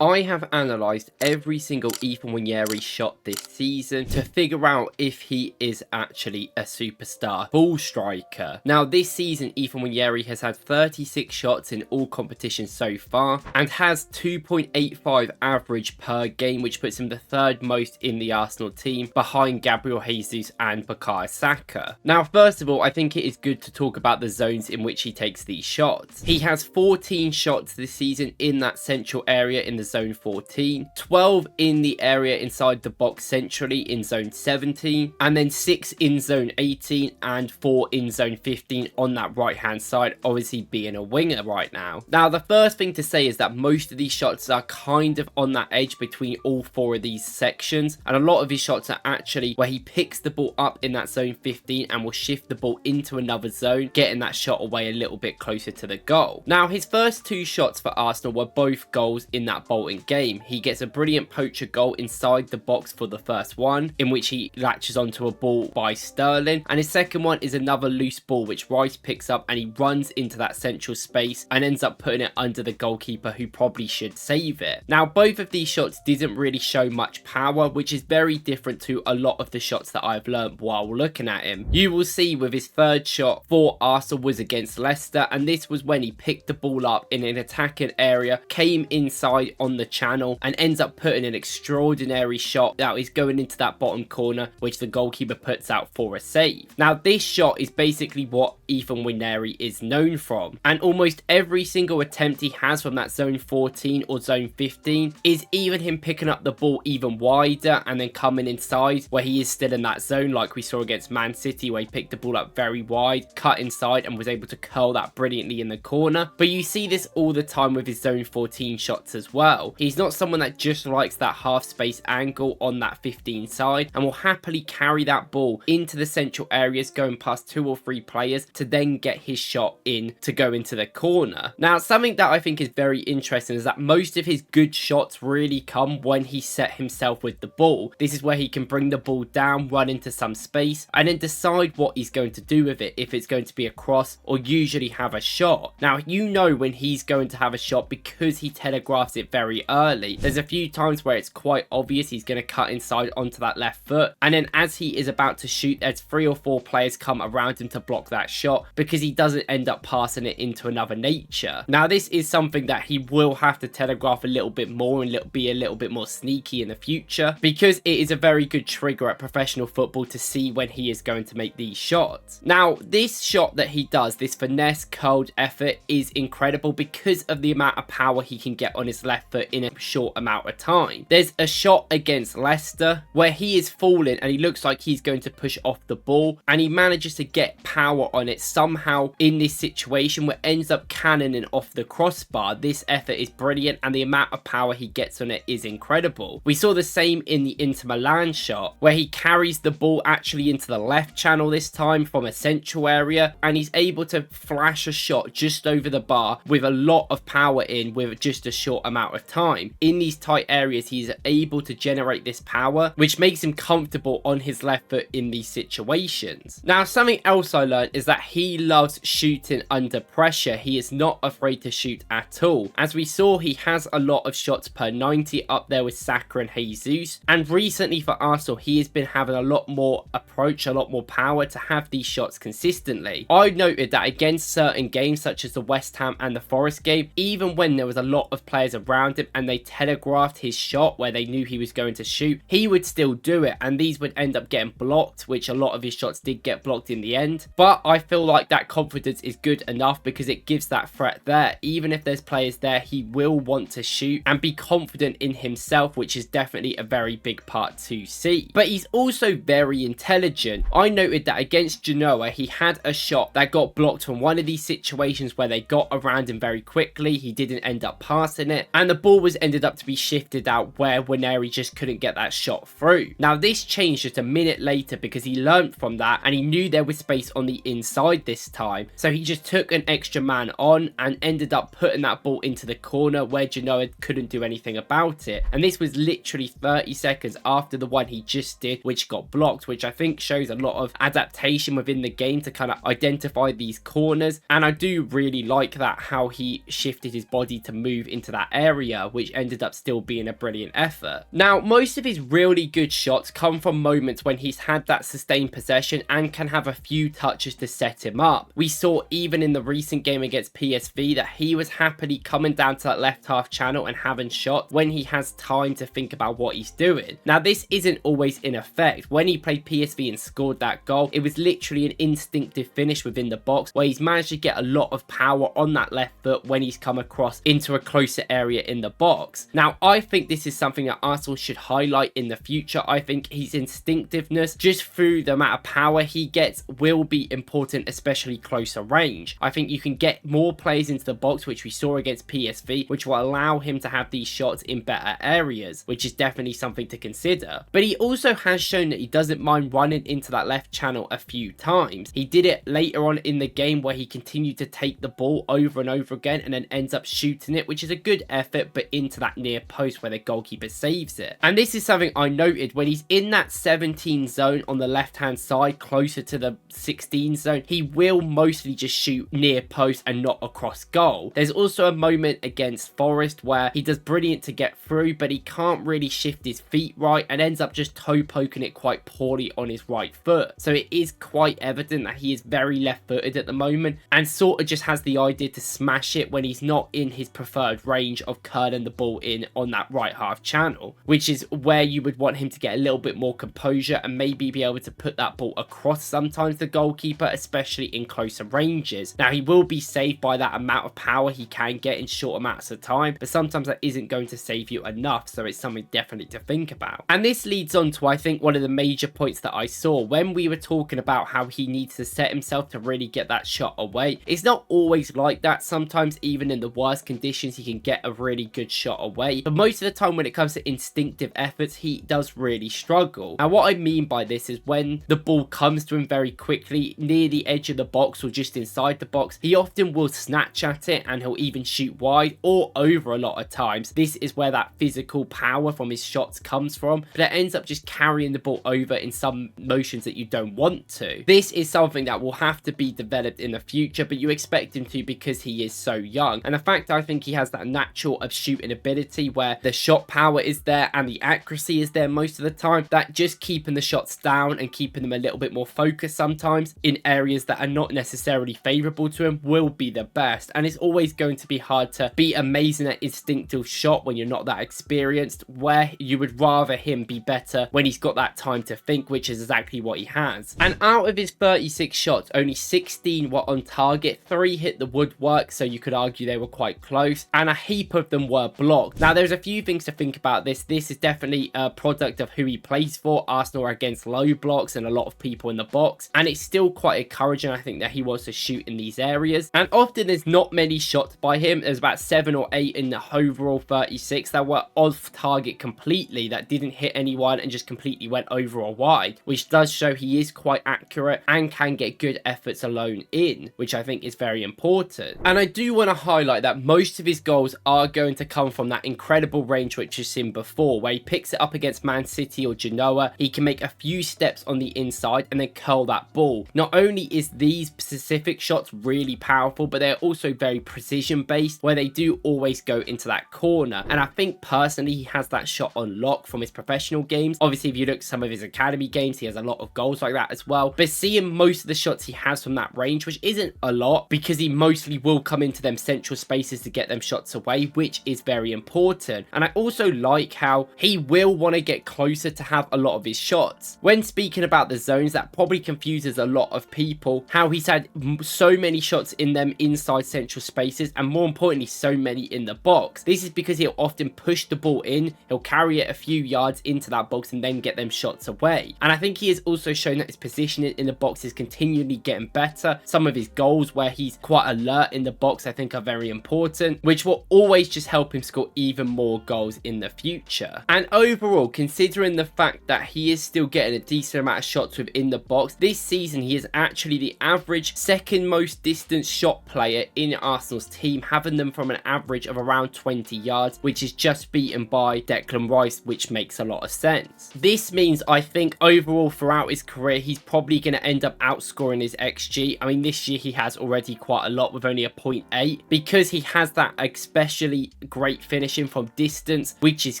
I have analysed every single Nwaneri shot this season to figure out if he is actually a superstar ball striker. Now this season Nwaneri has had 36 shots in all competitions so far and has 2.85 average per game, which puts him the third most in the Arsenal team behind Gabriel Jesus and Bukayo Saka. Now first of all, I think it is good to talk about the zones in which he takes these shots. He has 14 shots this season in that central area in the zone 14, 12 in the area inside the box centrally in zone 17, and then 6 in zone 18 and 4 in zone 15 on that right hand side, obviously being a winger right now. Now the first thing to say is that most of these shots are kind of on that edge between all 4 of these sections, and a lot of his shots are actually where he picks the ball up in that zone 15 and will shift the ball into another zone, getting that shot away a little bit closer to the goal. Now his first 2 shots for Arsenal were both goals in that Bolton game. He gets a brilliant poacher goal inside the box for the first one, in which he latches onto a ball by Sterling, and his second one is another loose ball which Rice picks up and he runs into that central space and ends up putting it under the goalkeeper, who probably should save it. Now both of these shots didn't really show much power, which is very different to a lot of the shots that I've learned while looking at him. You will see with his third shot for Arsenal was against Leicester, and this was when he picked the ball up in an attacking area, came inside on the channel and ends up putting an extraordinary shot that is going into that bottom corner, which the goalkeeper puts out for a save. Now this shot is basically what Nwaneri is known from, and almost every single attempt he has from that zone 14 or zone 15 is even him picking up the ball even wider and then coming inside where he is still in that zone, like we saw against Man City where he picked the ball up very wide, cut inside and was able to curl that brilliantly in the corner. But you see this all the time with his zone 14 shots as well. He's not someone that just likes that half space angle on that 15 side and will happily carry that ball into the central areas, going past 2 or 3 players to then get his shot in to go into the corner. Now something that I think is very interesting is that most of his good shots really come when he set himself with the ball. This is where he can bring the ball down, run into some space and then decide what he's going to do with it, if it's going to be a cross or usually have a shot. Now you know when he's going to have a shot because he telegraphs it very early. There's a few times where it's quite obvious he's going to cut inside onto that left foot, and then as he is about to shoot, there's 3 or 4 players come around him to block that shot because he doesn't end up passing it into another nature. Now this is something that he will have to telegraph a little bit more and be a little bit more sneaky in the future, because it is a very good trigger at professional football to see when he is going to make these shots. Now this shot that he does, this finesse curled effort, is incredible because of the amount of power he can get on his left foot in a short amount of time. There's a shot against Leicester where he is falling and he looks like he's going to push off the ball, and he manages to get power on it somehow in this situation where it ends up cannoning off the crossbar. This effort is brilliant and the amount of power he gets on it is incredible. We saw the same in the Inter Milan shot where he carries the ball actually into the left channel this time from a central area, and he's able to flash a shot just over the bar with a lot of power in with just a short amount of time. In these tight areas he's able to generate this power, which makes him comfortable on his left foot in these situations. Now something else I learned is that he loves shooting under pressure. He is not afraid to shoot at all. As we saw, he has a lot of shots per 90 up there with Saka and Jesus, and recently for Arsenal he has been having a lot more approach, a lot more power to have these shots consistently. I noted that against certain games such as the West Ham and the Forest game, even when there was a lot of players around him and they telegraphed his shot where they knew he was going to shoot, he would still do it, and these would end up getting blocked, which a lot of his shots did get blocked in the end. But I feel like that confidence is good enough because it gives that threat there. Even if there's players there, he will want to shoot and be confident in himself, which is definitely a very big part to see. But he's also very intelligent. I noted that against Genoa he had a shot that got blocked from one of these situations where they got around him very quickly. He didn't end up passing it and the ball was ended up to be shifted out where Nwaneri just couldn't get that shot through. Now this changed just a minute later because he learned from that and he knew there was space on the inside this time, so he just took an extra man on and ended up putting that ball into the corner where Genoa couldn't do anything about it. And this was literally 30 seconds after the one he just did, which got blocked, which I think shows a lot of adaptation within the game to kind of identify these corners. And I do really like that, how he shifted his body to move into that area area, which ended up still being a brilliant effort. Now, most of his really good shots come from moments when he's had that sustained possession and can have a few touches to set him up. We saw even in the recent game against PSV that he was happily coming down to that left half channel and having shots when he has time to think about what he's doing. Now, this isn't always in effect. When he played PSV and scored that goal, it was literally an instinctive finish within the box where he's managed to get a lot of power on that left foot when he's come across into a closer area in the box. Now, I think this is something that Arsenal should highlight in the future. I think his instinctiveness, just through the amount of power he gets, will be important, especially closer range. I think you can get more players into the box, which we saw against PSV, which will allow him to have these shots in better areas, which is definitely something to consider. But he also has shown that he doesn't mind running into that left channel a few times. He did it later on in the game where he continued to take the ball over and over again and then ends up shooting it, which is a good effort, but into that near post where the goalkeeper saves it. And this is something I noted when he's in that 17 zone on the left hand side, closer to the 16 zone, he will mostly just shoot near post and not across goal. There's also a moment against Forest where he does brilliant to get through, but he can't really shift his feet right and ends up just toe poking it quite poorly on his right foot. So it is quite evident that he is very left footed at the moment and sort of just has the idea to smash it when he's not in his preferred range of curling the ball in on that right half channel, which is where you would want him to get a little bit more composure and maybe be able to put that ball across sometimes the goalkeeper, especially in closer ranges. Now, he will be saved by that amount of power he can get in short amounts of time, but sometimes that isn't going to save you enough, so it's something definitely to think about. And this leads on to, I think, one of the major points that I saw when we were talking about how he needs to set himself to really get that shot away. It's not always like that. Sometimes even in the worst conditions he can get a really good shot away, but most of the time when it comes to instinctive efforts he does really struggle. Now, what I mean by this is when the ball comes to him very quickly near the edge of the box or just inside the box, he often will snatch at it and he'll even shoot wide or over a lot of times. This is where that physical power from his shots comes from, but it ends up just carrying the ball over in some motions that you don't want to. This is something that will have to be developed in the future, but you expect him to because he is so young. And the fact I think he has that natural of shooting ability where the shot power is there and the accuracy is there most of the time, that just keeping the shots down and keeping them a little bit more focused sometimes in areas that are not necessarily favourable to him will be the best. And it's always going to be hard to be amazing at instinctive shot when you're not that experienced, where you would rather him be better when he's got that time to think, which is exactly what he has. And out of his 36 shots, only 16 were on target, 3 hit the woodwork, so you could argue they were quite close, and a heap of them were blocked. Now, there's a few things to think about this. This is definitely a product of who he plays for. Arsenal are against low blocks and a lot of people in the box, and it's still quite encouraging, I think, that he wants to shoot in these areas. And often there's not many shots by him. There's about 7 or 8 in the overall 36 that were off target completely, that didn't hit anyone and just completely went over or wide, which does show he is quite accurate and can get good efforts alone in, which I think is very important. And I do want to highlight that most of his goals are going to come from that incredible range which you've seen before, where he picks it up against Man City or Genoa. He can make a few steps on the inside and then curl that ball. Not only is these specific shots really powerful, but they're also very precision based, where they do always go into that corner. And I think personally he has that shot on lock from his professional games. Obviously, if you look at some of his academy games, he has a lot of goals like that as well. But seeing most of the shots he has from that range, which isn't a lot because he mostly will come into them central spaces to get them shots away, which is very important. And I also like how he will want to get closer to have a lot of his shots. When speaking about the zones, that probably confuses a lot of people, how he's had so many shots in them inside central spaces and more importantly so many in the box. This is because he'll often push the ball in, he'll carry it a few yards into that box and then get them shots away. And I think he has also shown that his positioning in the box is continually getting better. Some of his goals where he's quite alert in the box I think are very important, which will always just help him score even more goals in the future. And overall, considering the fact that he is still getting a decent amount of shots within the box, this season he is actually the average second most distance shot player in Arsenal's team, having them from an average of around 20 yards, which is just beaten by Declan Rice, which makes a lot of sense. This means I think overall throughout his career he's probably going to end up outscoring his XG. I mean, this year he has already quite a lot with only a 0.8 because he has that especially great finishing from distance, which is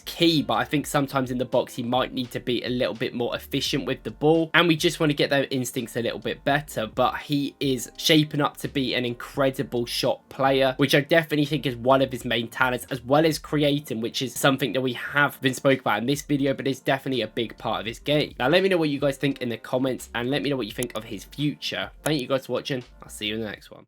key, but I think sometimes in the box he might need to be a little bit more efficient with the ball, and we just want to get those instincts a little bit better. But he is shaping up to be an incredible shot player, which I definitely think is one of his main talents, as well as creating, which is something that we have been spoke about in this video, but it's definitely a big part of his game. Now let me know what you guys think in the comments, and let me know what you think of his future. Thank you guys for watching. I'll see you in the next one.